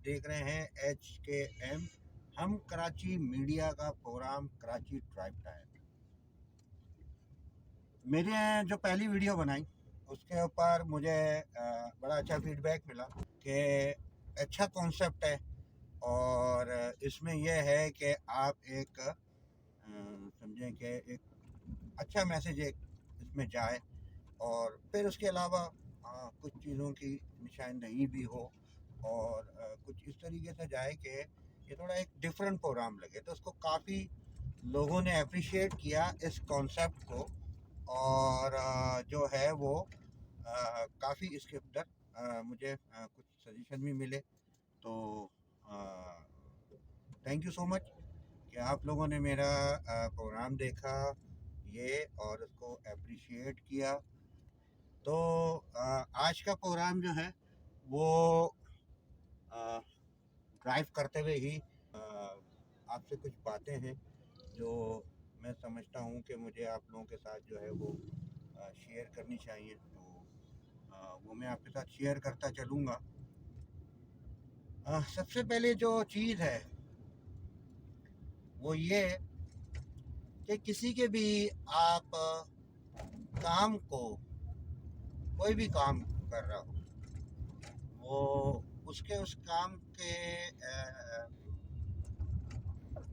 देख रहे हैं HKM हम कराची मीडिया का प्रोग्राम कराची ट्राइब टाइम। मेरे जो पहली वीडियो बनाई उसके ऊपर मुझे बड़ा अच्छा फीडबैक मिला कि अच्छा कॉन्सेप्ट है और इसमें यह है कि आप एक समझें कि एक अच्छा मैसेज एक इसमें जाए और फिर उसके अलावा कुछ चीज़ों की निशानदही भी हो और कुछ इस तरीके से जाए कि ये थोड़ा एक डिफरेंट प्रोग्राम लगे। तो उसको काफ़ी लोगों ने अप्रिशिएट किया इस कॉन्सेप्ट को और जो है वो काफ़ी इसके अंदर मुझे कुछ सजेशन भी मिले। तो थैंक यू सो मच कि आप लोगों ने मेरा प्रोग्राम देखा ये और उसको अप्रिशिएट किया। तो आज का प्रोग्राम जो है वो ड्राइव करते हुए ही आपसे कुछ बातें हैं जो मैं समझता हूँ कि मुझे आप लोगों के साथ जो है वो शेयर करनी चाहिए। तो वो मैं आपके साथ शेयर करता चलूँगा। सबसे पहले जो चीज़ है वो ये कि किसी के भी आप काम को कोई भी काम कर रहा हो वो उसके उस काम के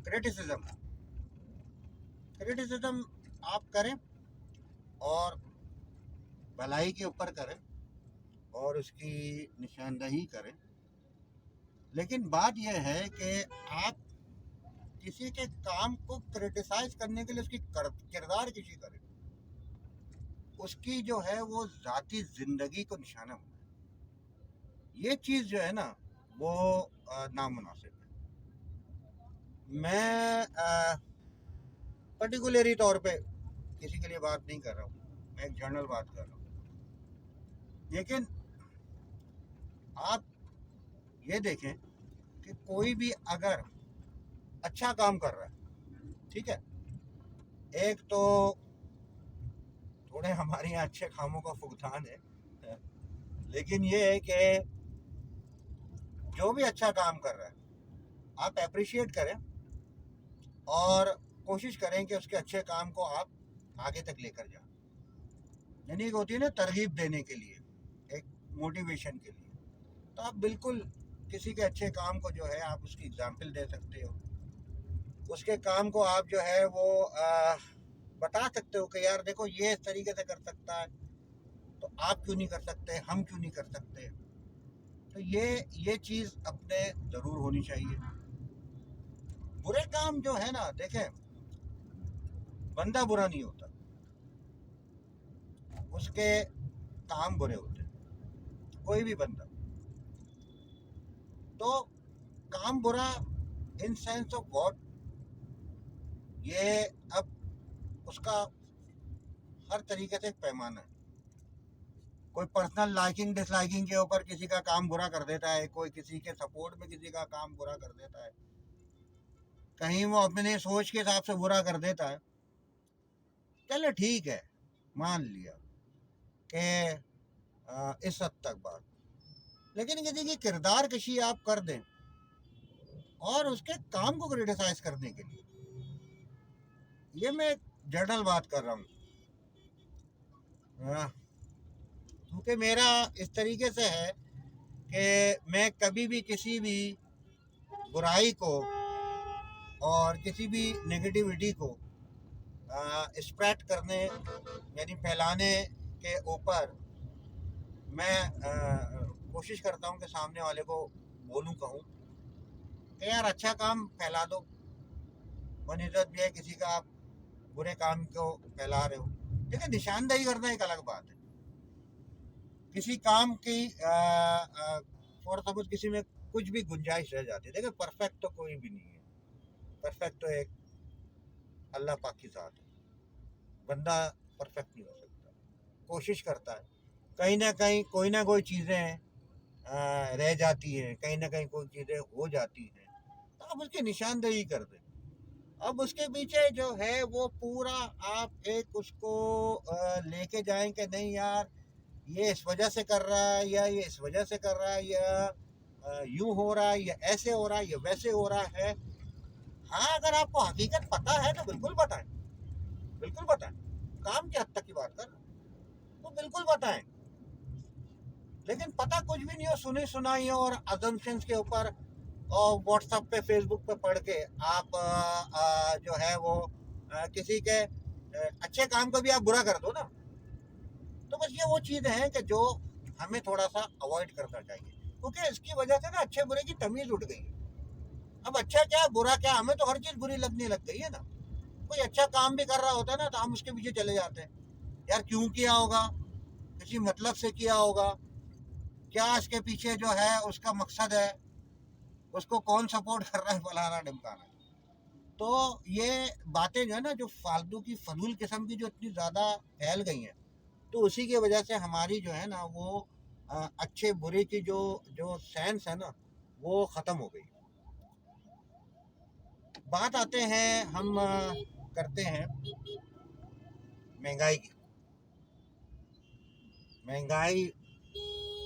क्रिटिसिज्म क्रिटिसिज्म आप करें और भलाई के ऊपर करें और उसकी निशानदही करें। लेकिन बात यह है कि आप किसी के काम को क्रिटिसाइज करने के लिए उसकी किरदार किसी करें, उसकी जो है वो ज़ाती ज़िंदगी को निशाना बनाए, ये चीज़ जो है ना वो नामुनासिब है। मैं पर्टिकुलरी तौर पे किसी के लिए बात नहीं कर रहा हूँ, मैं एक जनरल बात कर रहा हूँ। लेकिन आप ये देखें कि कोई भी अगर अच्छा काम कर रहा है, ठीक है, एक तो थोड़े हमारे यहाँ अच्छे कामों का फुकदान है, लेकिन ये है कि जो भी अच्छा काम कर रहा है आप अप्रिशिएट करें और कोशिश करें कि उसके अच्छे काम को आप आगे तक लेकर जाएं। यानी एक होती है ना तरगीब देने के लिए, एक मोटिवेशन के लिए, तो आप बिल्कुल किसी के अच्छे काम को जो है आप उसकी एग्जाम्पल दे सकते हो, उसके काम को आप जो है वो बता सकते हो कि यार देखो ये इस तरीके से कर सकता है तो आप क्यों नहीं कर सकते, हम क्यों नहीं कर सकते। तो ये चीज़ अपने ज़रूर होनी चाहिए। बुरे काम जो है ना, देखें, बंदा बुरा नहीं होता, उसके काम बुरे होते हैं, कोई भी बंदा। तो काम बुरा इन सेंस ऑफ व्हाट, ये अब उसका हर तरीके से एक पैमाना है। कोई पर्सनल लाइकिंग डिसलाइकिंग के ऊपर किसी का काम बुरा कर देता है, कोई किसी के सपोर्ट में किसी का काम बुरा कर देता है, कहीं वो अपने सोच के हिसाब से बुरा कर देता है, चलो ठीक है, मान लिया कि इस हद तक बात। लेकिन किसी की किरदार कशी आप कर दें और उसके काम को क्रिटिसाइज करने के लिए, ये मैं जनरल बात कर रहा हूँ। क्योंकि मेरा इस तरीके से है कि मैं कभी भी किसी भी बुराई को और किसी भी नेगेटिविटी को स्प्रेड करने यानी फैलाने के ऊपर मैं कोशिश करता हूँ कि सामने वाले को बोलूँ, कहूँ कि यार अच्छा काम फैला दो, बनिस्बत भी है किसी का आप बुरे काम को फैला रहे हो। देखिए, निशानदेही करना एक अलग बात है। किसी काम की फॉर सपोज किसी में कुछ भी गुंजाइश रह जाती है। देखिए, परफेक्ट तो कोई भी नहीं है, परफेक्ट तो एक अल्लाह पाक की ज़ात है, बंदा परफेक्ट नहीं हो सकता, कोशिश करता है, कहीं ना कहीं कोई ना कोई चीज़ें रह जाती हैं, कहीं ना कहीं कोई चीज़ें हो जाती हैं, तो आप उसकी निशानदेही कर दें। अब उसके पीछे जो है वो पूरा आप एक उसको लेके जाएं कि नहीं यार ये इस वजह से कर रहा है या ये इस वजह से कर रहा है, या यूं हो रहा है, या ऐसे हो रहा है, या वैसे हो रहा है। हाँ, अगर आपको हकीकत पता है तो बिल्कुल बताएं, बिल्कुल बताएं। काम की हद तक की बात कर, तो बिल्कुल बताएं। लेकिन पता कुछ भी नहीं हो, सुनी सुनाई हो और अजम्पशंस के ऊपर और व्हाट्सएप पे, फेसबुक पे पढ़ के आप जो है वो किसी के अच्छे काम को भी आप बुरा कर दो ना। तो बस ये वो चीज़ है कि जो हमें थोड़ा सा अवॉइड करना चाहिए, क्योंकि इसकी वजह से ना अच्छे बुरे की तमीज़ उठ गई है। अब अच्छा क्या बुरा क्या, हमें तो हर चीज़ बुरी लगने लग गई है ना। कोई अच्छा काम भी कर रहा होता है ना तो हम उसके पीछे चले जाते हैं, यार क्यों किया होगा, किसी मतलब से किया होगा, क्या इसके पीछे जो है उसका मकसद है, उसको कौन सपोर्ट कर रहा है, फलाना ढिमकाना। तो ये बातें जो है ना, जो फालतू की फजूल किस्म की जो इतनी ज़्यादा फैल गई हैं, तो उसी की वजह से हमारी जो है ना वो अच्छे बुरे की जो जो सेंस है ना वो ख़त्म हो गई। बात आते हैं हम करते हैं महंगाई की। महंगाई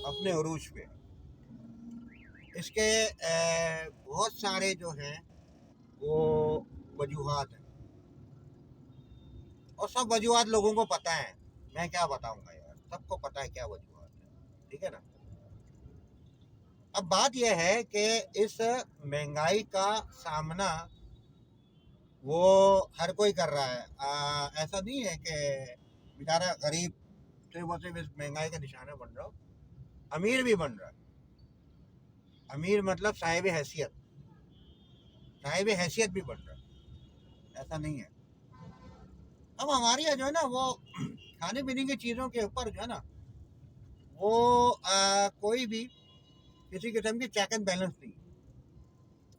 अपने उरूज पे, इसके बहुत सारे जो हैं वो वजूहात हैं, और सब वजूहात लोगों को पता है। मैं क्या बताऊंगा यार, सबको पता है क्या वजूहात है, ठीक है ना। अब बात यह है कि इस महंगाई का सामना वो हर कोई कर रहा है। ऐसा नहीं है कि बेचारा गरीब सिर्फ और सिर्फ इस महंगाई का निशाना बन रहा हो, अमीर भी बन रहा है। अमीर मतलब साहिब हैसियत भी बन रहा है, ऐसा नहीं है। अब हमारे यहाँ जो है ना वो खाने पीने की चीज़ों के ऊपर जो है ना वो कोई भी किसी किस्म की चेक एंड बैलेंस नहीं।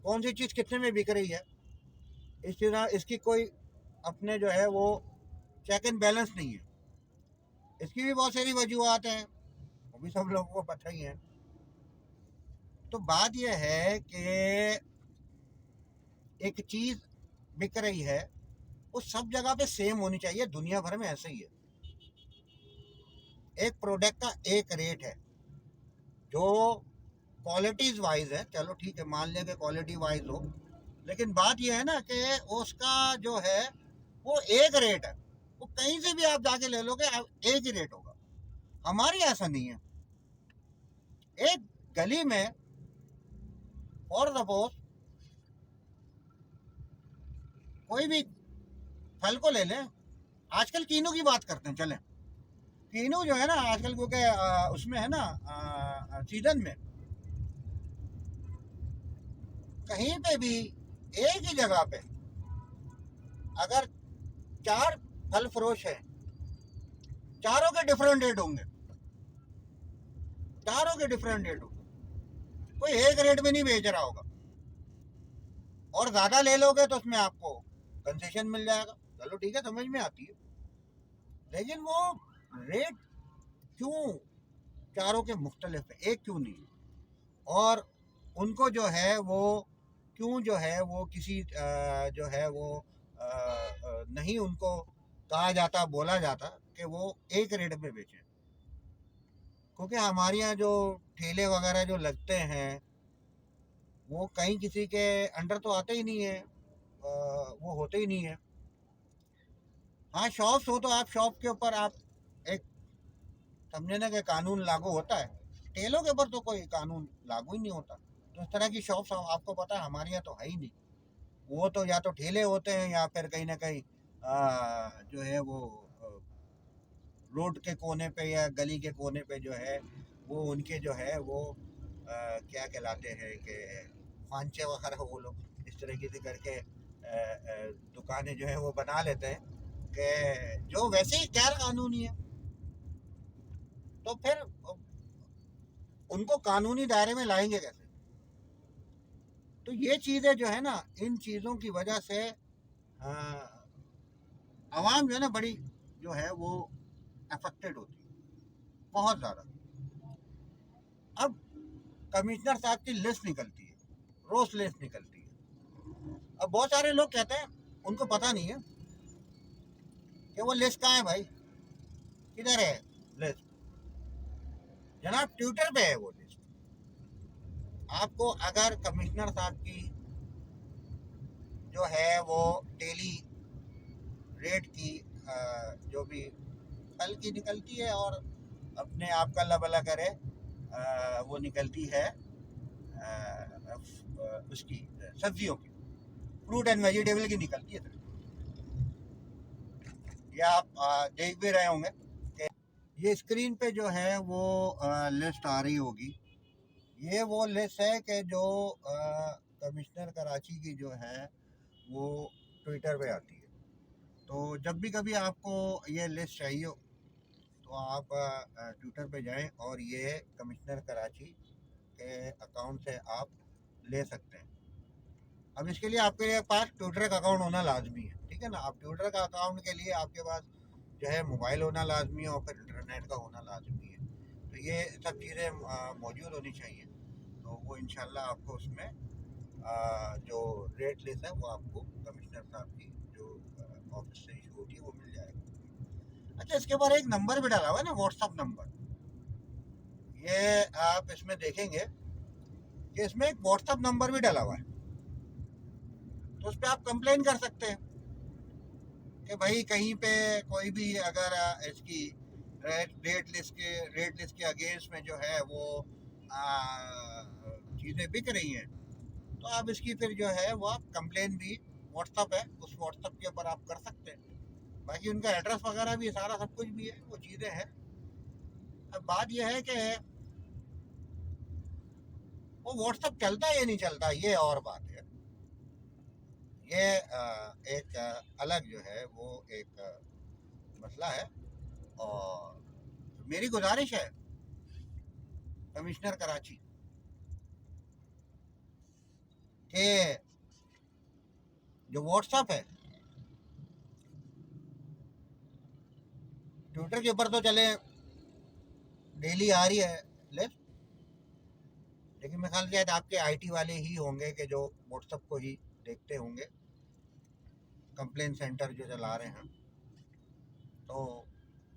कौन सी चीज़ कितने में बिक रही है, इस तरह इसकी कोई अपने जो है वो चेक एंड बैलेंस नहीं है। इसकी भी बहुत सारी वजूहत हैं, वो भी सब लोगों को पता ही है। तो बात यह है कि एक चीज़ बिक रही है, वो सब जगह पे सेम होनी चाहिए, दुनिया भर में ऐसे ही है। एक प्रोडक्ट का एक रेट है जो क्वालिटीज वाइज है, चलो ठीक है मान लें कि क्वालिटी वाइज हो, लेकिन बात यह है ना कि उसका जो है वो एक रेट है। वो कहीं से भी आप जाके ले लोगे, एक ही रेट होगा। हमारे ऐसा नहीं है। एक गली में और सपोज कोई भी फल को ले लें, आजकल कीनू की बात करते हैं, चलें कीनू जो है ना आजकल, क्योंकि उसमें है ना सीजन में कहीं पे भी एक ही जगह पे अगर 4 फल फरोश है, चारों के डिफरेंट रेट होंगे, चारों के डिफरेंट रेट होंगे। कोई एक रेट में नहीं बेच रहा होगा, और ज्यादा ले लोगे तो उसमें आपको कंसेशन मिल जाएगा, चलो ठीक है समझ में आती है। लेकिन वो रेट क्यों चारों के मुख्तलिफ है, एक क्यों नहीं? और उनको जो है वो क्यों जो है वो किसी जो है वो नहीं उनको कहा जाता, बोला जाता कि वो एक रेट पे बेचें। क्योंकि हमारे यहाँ जो ठेले वगैरह जो लगते हैं वो कहीं किसी के अंडर तो आते ही नहीं है, वो होते ही नहीं है। हाँ शॉप्स हो तो आप शॉप के ऊपर आप एक समझे ना कि कानून लागू होता है, ठेलों के ऊपर तो कोई कानून लागू ही नहीं होता। तो इस तरह की शॉप्स आपको पता है हमारे यहाँ तो है ही नहीं। वो तो या तो ठेले होते हैं या फिर कहीं ना कहीं जो है वो रोड के कोने पे या गली के कोने पे जो है वो उनके जो है वो क्या कहलाते हैं कि फांचे वगैरह, वो लोग इस तरीके से करके दुकानें जो है वो बना लेते हैं कि जो वैसे ही गैर कानूनी है। तो फिर उनको कानूनी दायरे में लाएंगे कैसे? तो ये चीज़ें जो है ना, इन चीज़ों की वजह से आवाम जो है ना बड़ी जो है वो अफेक्टेड होती है, बहुत ज़्यादा। अब कमिश्नर साहब की लिस्ट निकलती है, रोज लिस्ट निकलती है। अब बहुत सारे लोग कहते हैं उनको पता नहीं है कि वो लिस्ट कहाँ है भाई, किधर है लिस्ट? जनाब ट्विटर पे है वो लिस्ट, आपको अगर कमिश्नर साहब की जो है वो डेली रेट की जो भी फल की निकलती है और अपने आप का अल्लाह भला करे वो निकलती है उसकी सब्जियों की, फ्रूट एंड वेजिटेबल की निकलती है। ये आप देख भी रहे होंगे कि ये स्क्रीन पे जो है वो लिस्ट आ रही होगी। ये वो लिस्ट है कि जो कमिश्नर कराची की जो है वो ट्विटर पे आती है। तो जब भी कभी आपको ये लिस्ट चाहिए हो तो आप ट्विटर पे जाएं और ये कमिश्नर कराची के अकाउंट से आप ले सकते हैं। अब इसके लिए आपके पास ट्विटर का अकाउंट होना लाजमी है, ठीक है ना। आप ट्विटर का अकाउंट के लिए आपके पास जो है मोबाइल होना लाजमी है और फिर इंटरनेट का होना लाजमी है। तो ये सब चीज़ें मौजूद होनी चाहिए। तो वो इंशाल्लाह आपको उसमें जो रेट लिस्ट है वो आपको कमिश्नर साहब की जो ऑफिस से इशू होती है वो मिल जाएगा। अच्छा, इसके ऊपर एक नंबर भी डाला हुआ है ना, व्हाट्सअप नंबर। ये आप इसमें देखेंगे कि इसमें एक व्हाट्सअप नंबर भी डाला हुआ है। तो उस पर आप कंप्लेन कर सकते हैं कि भाई कहीं पे कोई भी अगर इसकी रेट लिस्ट के अगेंस्ट में जो है वो चीज़ें बिक रही हैं तो आप इसकी फिर जो है वो आप कंप्लेन भी, व्हाट्सअप है उस व्हाट्सअप के ऊपर आप कर सकते हैं। बाकी उनका एड्रेस वगैरह भी सारा सब कुछ भी है, वो चीज़ें हैं। अब बात यह है कि वो व्हाट्सअप चलता है या नहीं चलता, ये और बात है। ये एक अलग जो है वो एक मसला है। और मेरी गुजारिश है कमिश्नर कराची कि जो व्हाट्सअप है, ट्विटर के ऊपर तो चले डेली आ रही है लिस्ट, लेकिन मेरे ख्याल शायद आपके आईटी वाले ही होंगे कि जो व्हाट्सअप को ही देखते होंगे, कंप्लेन सेंटर जो चला रहे हैं। तो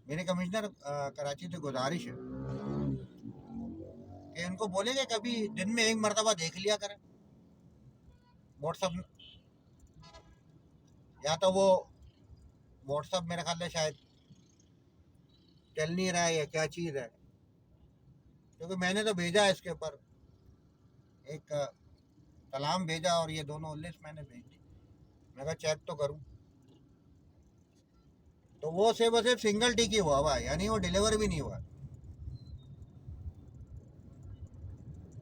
मेरे कमिश्नर कराची से गुजारिश है कि इनको बोलेंगे कभी दिन में एक मरतबा देख लिया करें व्हाट्सअप। या तो वो व्हाट्सअप मेरे ख्याल से शायद चल नहीं रहा है या क्या चीज़ है, क्योंकि मैंने तो भेजा है इसके ऊपर एक सलाम भेजा और ये दोनों लिस्ट मैंने भेज दी। मैं कहा चेक तो करूं, तो वो सिर्फ सिंगल टिक ही हुआ है, यानी वो डिलीवर भी नहीं हुआ।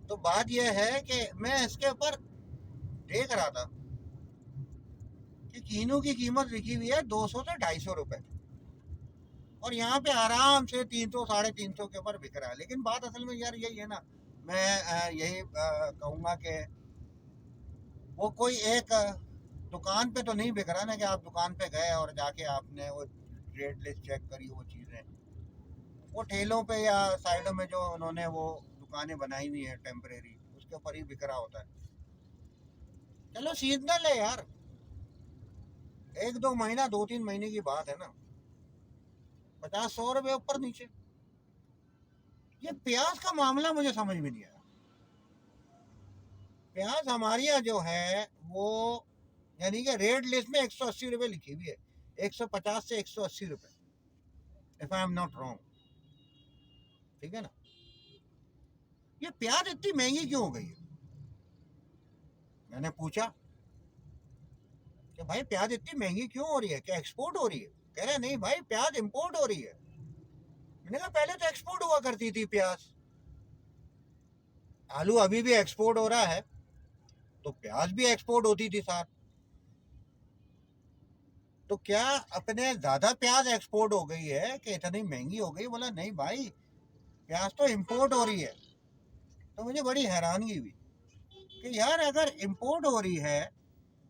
तो बात यह है कि मैं इसके ऊपर देख रहा था कि कीनू की कीमत लिखी हुई है 200 से 250 रुपए और यहाँ पे आराम से 300 350 के ऊपर बिक रहा है। लेकिन बात असल में यार यही है ना, मैं यही कहूँगा कि वो कोई एक दुकान पे तो नहीं बिक रहा ना कि आप दुकान पे गए और जाके आपने वो रेट लिस्ट चेक करी। वो चीज़ें वो ठेलों पे या साइडों में जो उन्होंने वो दुकानें बनाई हुई हैं टेम्परेरी, उसके ऊपर ही बिक रहा होता है। चलो सीजनल है यार, एक दो महीना 2-3 महीने की बात है ना, 50-100 रुपये ऊपर नीचे। ये प्याज का मामला मुझे समझ में नहीं आया। प्याज हमारे यहाँ जो है वो यानी कि रेट लिस्ट में 180 रुपये लिखी हुई है, 150 से 180 रुपये, if I am not wrong, ठीक है ना। ये प्याज इतनी महंगी क्यों हो गई है? मैंने पूछा कि भाई प्याज इतनी महंगी क्यों हो रही है, क्या एक्सपोर्ट हो रही है? कह रहे नहीं भाई प्याज इंपोर्ट हो रही है। मैंने कहा पहले तो एक्सपोर्ट हुआ करती थी प्याज, आलू अभी भी एक्सपोर्ट हो रहा है तो प्याज भी एक्सपोर्ट होती थी साथ। तो क्या अपने ज्यादा प्याज एक्सपोर्ट हो गई है कि इतनी महंगी हो गई? बोला नहीं भाई प्याज तो इंपोर्ट हो रही है। तो मुझे बड़ी हैरानगी हुई कि यार अगर इंपोर्ट हो रही है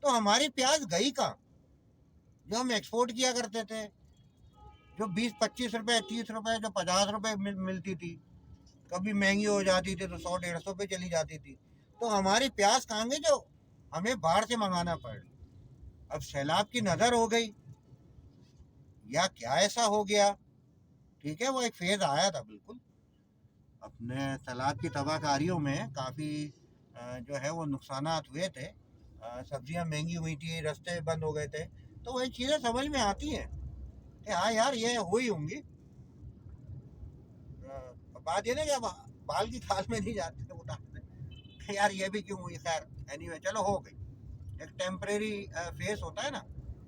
तो हमारी प्याज गई कहाँ, जो हम एक्सपोर्ट किया करते थे, जो 20-25 रुपए 30 रुपए जो 50 रुपए मिलती थी, कभी महंगी हो जाती थी तो 100-150 पे चली जाती थी। तो हमारी प्याज कहाँ गई जो हमें बाहर से मंगाना पड़ रही? अब सैलाब की नज़र हो गई या क्या ऐसा हो गया? ठीक है वो एक फेज आया था बिल्कुल, अपने सैलाब की तबाहकारियों में काफ़ी जो है वो नुकसानात हुए थे, सब्जियां महंगी हुई थी, रास्ते बंद हो गए थे, तो वही चीज़ें समझ में आती हैं कि हाँ यार ये हुई होंगी। बात ये ना कि बाल की खाल में नहीं जाते उतारते यार ये भी क्यों हुई, खैर एनीवे चलो हो गई। एक टेम्परेरी फेस होता है ना,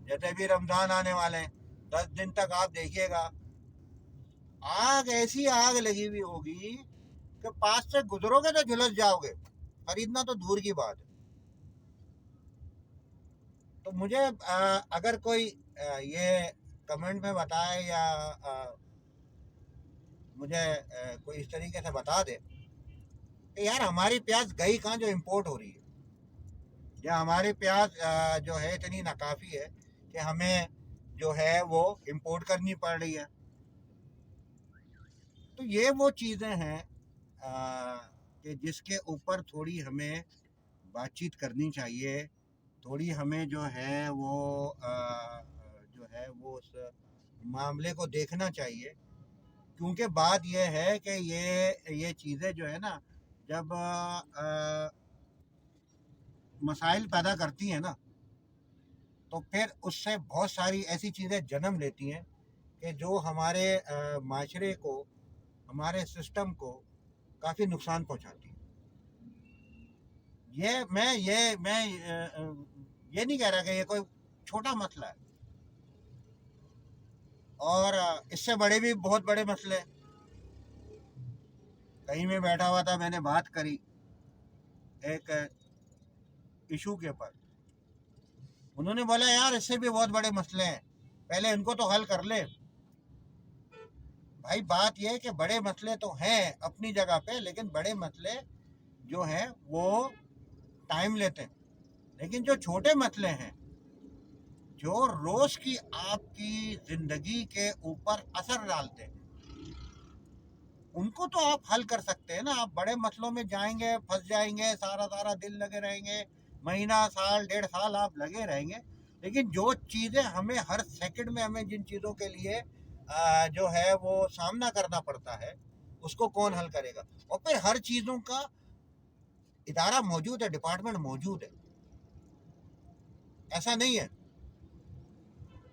जैसे भी रमज़ान आने वाले हैं, 10 दिन तक आप देखिएगा आग ऐसी आग लगी हुई होगी कि पास से गुजरोगे तो झुलस जाओगे, खरीदना तो दूर की बात है। तो मुझे अगर कोई ये कमेंट में बताए या मुझे कोई इस तरीके से बता दे कि यार हमारी प्याज गई कहाँ जो इंपोर्ट हो रही है, या हमारी प्याज जो है इतनी नाकाफ़ी है कि हमें जो है वो इंपोर्ट करनी पड़ रही है। तो ये वो चीज़ें हैं कि जिसके ऊपर थोड़ी हमें बातचीत करनी चाहिए, थोड़ी हमें जो है वो जो है वो उस मामले को देखना चाहिए। क्योंकि बात यह है कि ये चीज़ें जो है ना, जब मसाइल पैदा करती हैं ना, तो फिर उससे बहुत सारी ऐसी चीज़ें जन्म लेती हैं कि जो हमारे माशरे को, हमारे सिस्टम को काफ़ी नुकसान पहुंचाती है। मैं ये नहीं कह रहा कि ये कोई छोटा मसला है, और इससे बड़े भी बहुत बड़े मसले हैं। कहीं में बैठा हुआ था, मैंने बात करी एक इशू के ऊपर, उन्होंने बोला यार इससे भी बहुत बड़े मसले हैं, पहले इनको तो हल कर ले। भाई बात यह है कि बड़े मसले तो हैं अपनी जगह पे, लेकिन बड़े मसले जो हैं वो टाइम लेते हैं। लेकिन जो छोटे मसले हैं, जो रोज की आपकी जिंदगी के ऊपर असर डालते हैं, उनको तो आप हल कर सकते हैं ना। आप बड़े मसलों में जाएंगे, फंस जाएंगे, सारा सारा दिन लगे रहेंगे, महीना साल 1.5 साल आप लगे रहेंगे। लेकिन जो चीज़ें हमें हर सेकंड में, हमें जिन चीज़ों के लिए जो है वो सामना करना पड़ता है, उसको कौन हल करेगा। और फिर हर चीज़ों का इदारा मौजूद है, डिपार्टमेंट मौजूद है। ऐसा नहीं है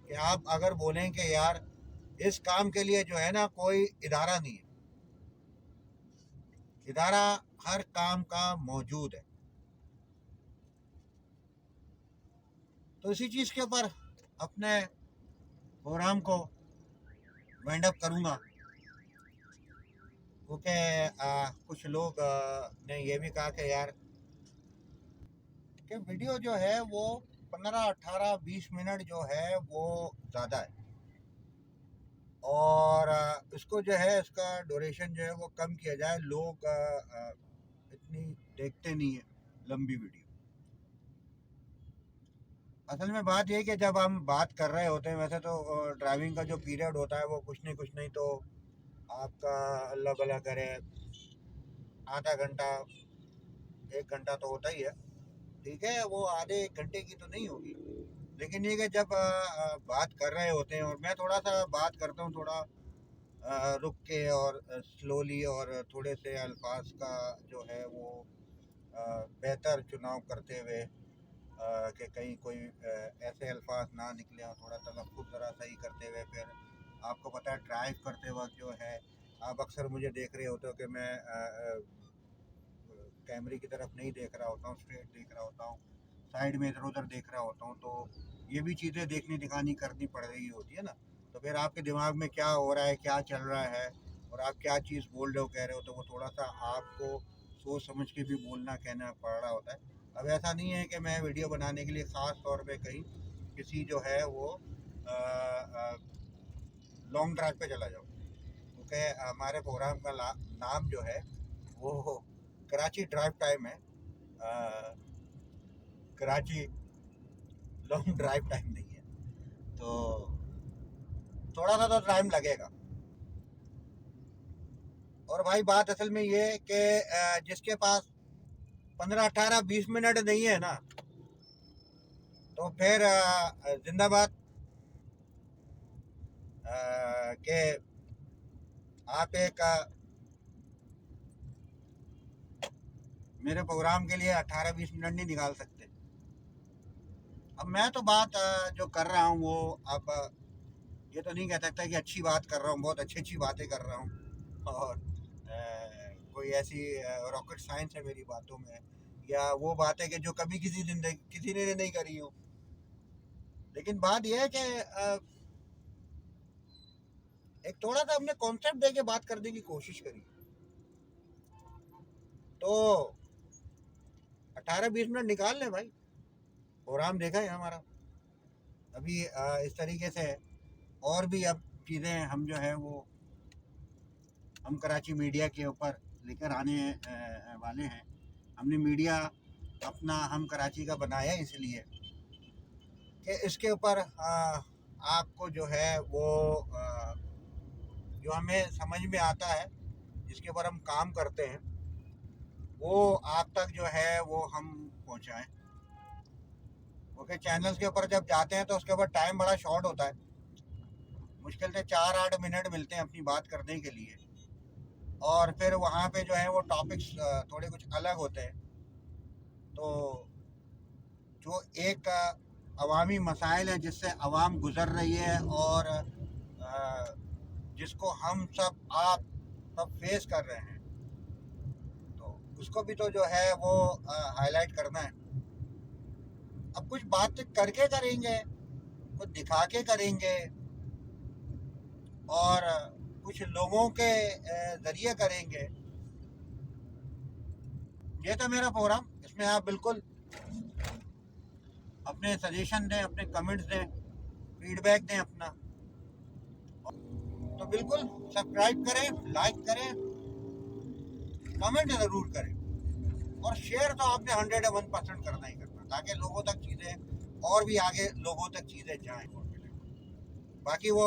कि आप अगर बोलें कि यार इस काम के लिए जो है ना कोई इदारा नहीं है, इदारा हर काम का मौजूद है। तो इसी चीज़ के ऊपर अपने प्रोग्राम को वाइंड अप करूँगा, क्योंकि कुछ लोग ने ये भी कहा कि यार कि वीडियो जो है वो 15, 18, 20 मिनट जो है वो ज़्यादा है, और इसको जो है इसका ड्यूरेशन जो है वो कम किया जाए। लोग इतनी देखते नहीं है लंबी वीडियो। असल में बात ये है कि जब हम बात कर रहे होते हैं, वैसे तो ड्राइविंग का जो पीरियड होता है वो कुछ नहीं तो आपका अल्लाह भला करे आधा घंटा 1 घंटा तो होता ही है। ठीक है, वो आधे 1 घंटे की तो नहीं होगी, लेकिन ये कि जब बात कर रहे होते हैं और मैं थोड़ा सा बात करता हूँ, थोड़ा रुक के और स्लोली, और थोड़े से अल्फाज का जो है वो बेहतर चुनाव करते हुए, कि कहीं कोई ऐसे अल्फाज ना निकले, और थोड़ा तलफ़ुज़ ज़रा सही करते हुए। फिर आपको पता है ड्राइव करते वक्त जो है, आप अक्सर मुझे देख रहे होते हो कि मैं कैमरे की तरफ नहीं देख रहा होता हूँ, स्ट्रेट देख रहा होता हूँ, साइड में इधर उधर देख रहा होता हूँ। तो ये भी चीज़ें देखनी दिखानी करनी पड़ रही होती है ना। तो फिर आपके दिमाग में क्या हो रहा है, क्या चल रहा है, और आप क्या चीज़ बोल रहे हो, कह रहे हो, तो वो थोड़ा सा आपको सोच समझ के भी बोलना कहना पड़ रहा होता है। अब ऐसा नहीं है कि मैं वीडियो बनाने के लिए ख़ास तौर पे कहीं किसी जो है वो लॉन्ग ड्राइव पे चला जाऊँ, क्योंकि हमारे प्रोग्राम का नाम जो है वो कराची ड्राइव टाइम है। कराची लॉन्ग ड्राइव टाइम नहीं है, तो थोड़ा सा तो टाइम लगेगा। और भाई बात असल में ये है कि जिसके पास 15, 18, 20 मिनट नहीं है ना, तो फिर जिंदाबाद के आप एक मेरे प्रोग्राम के लिए 18-20 मिनट नहीं निकाल सकते। अब मैं तो बात जो कर रहा हूँ वो अब ये तो नहीं कह सकता कि अच्छी बात कर रहा हूँ, बहुत अच्छी अच्छी बातें कर रहा हूँ और कोई ऐसी रॉकेट साइंस है मेरी बातों में, या वो बात है कि जो कभी किसी ने नहीं करी हो। लेकिन बात यह है कि एक थोड़ा सा हमने कॉन्सेप्ट दे के बात करने की कोशिश करी, तो 18-20 मिनट निकाल लें भाई। प्रोग्राम देखा है हमारा अभी इस तरीके से। और भी अब चीज़ें हम जो है वो हम कराची मीडिया के ऊपर लेकर आने वाले हैं। हमने मीडिया अपना हम कराची का बनाया इसलिए कि इसके ऊपर आपको जो है वो जो हमें समझ में आता है, जिसके ऊपर हम काम करते हैं, वो आप तक जो है वो हम पहुंचाएं। क्योंकि चैनल्स के ऊपर जब जाते हैं तो उसके ऊपर टाइम बड़ा शॉर्ट होता है, मुश्किल से 4-8 मिनट मिलते हैं अपनी बात करने के लिए, और फिर वहाँ पे जो है वो टॉपिक्स थोड़े कुछ अलग होते हैं। तो जो एक अवामी मसाइल है जिससे अवाम गुज़र रही है और जिसको हम सब आप सब फेस कर रहे हैं, तो उसको भी तो जो है वो हाईलाइट करना है। अब कुछ बात करके करेंगे, कुछ दिखा के करेंगे, और कुछ लोगों के ज़रिए करेंगे। ये था मेरा प्रोग्राम। इसमें आप बिल्कुल अपने सजेशन दें, अपने कमेंट्स दें, फीडबैक दें अपना। तो बिल्कुल सब्सक्राइब करें, लाइक करें, कमेंट ज़रूर करें, और शेयर तो आपने 101% करना ही करना, ताकि लोगों तक चीज़ें और भी आगे लोगों तक चीज़ें जाएँ। बाकी वो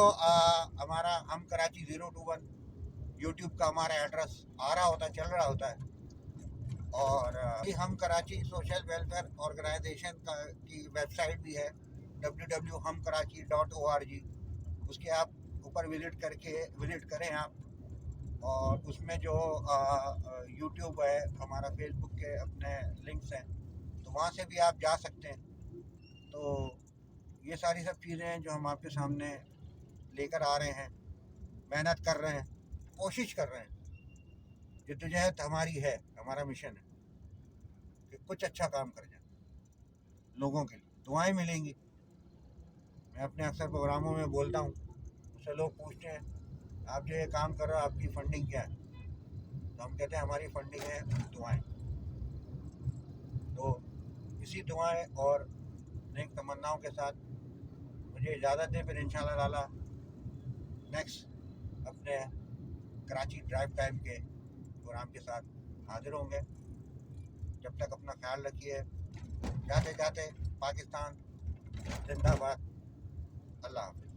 हमारा हम कराची 021 यूट्यूब का हमारा एड्रेस आ रहा होता है, चल रहा होता है। और हम कराची सोशल वेलफेयर ऑर्गेनाइजेशन की वेबसाइट भी है www.humkarachi.org। उसके आप ऊपर विज़िट करें आप, और उसमें जो यूट्यूब है, हमारा फेसबुक के अपने लिंक्स हैं, तो वहाँ से भी आप जा सकते हैं। तो ये सारी सब चीज़ें जो हम आपके सामने लेकर आ रहे हैं, मेहनत कर रहे हैं, कोशिश कर रहे हैं, जद्दोजहद हमारी है, हमारा मिशन है कि कुछ अच्छा काम कर जाए लोगों के लिए। दुआएं मिलेंगी। मैं अपने अक्सर प्रोग्रामों में बोलता हूँ, उससे लोग पूछते हैं आप जो ये काम कर रहे हो आपकी फंडिंग क्या है, तो हम कहते हैं हमारी फंडिंग है दुआएं। तो इसी दुआएं और नेक तमन्नाओं के साथ मुझे इजाज़त दें। फिर इंशाल्लाह ताला नेक्स्ट अपने कराची ड्राइव टाइम के प्रोग्राम के साथ हाजिर होंगे। जब तक अपना ख्याल रखिए। जाते जाते पाकिस्तान जिंदाबाद। अल्लाह हाफ़िज़।